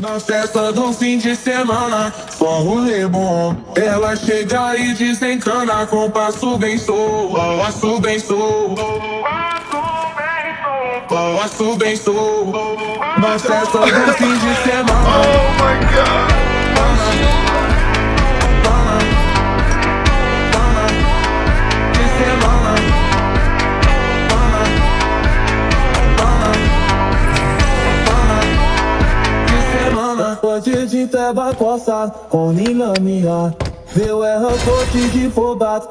Na festa do fim de semana, só um rolê bom. Ela chega e desencana com passo bem sou, passo bem sou, passo bem sou. Na festa do fim de semana. Oh my God. Pode de teba coça, com linha minha. Meu é rancote de fobat.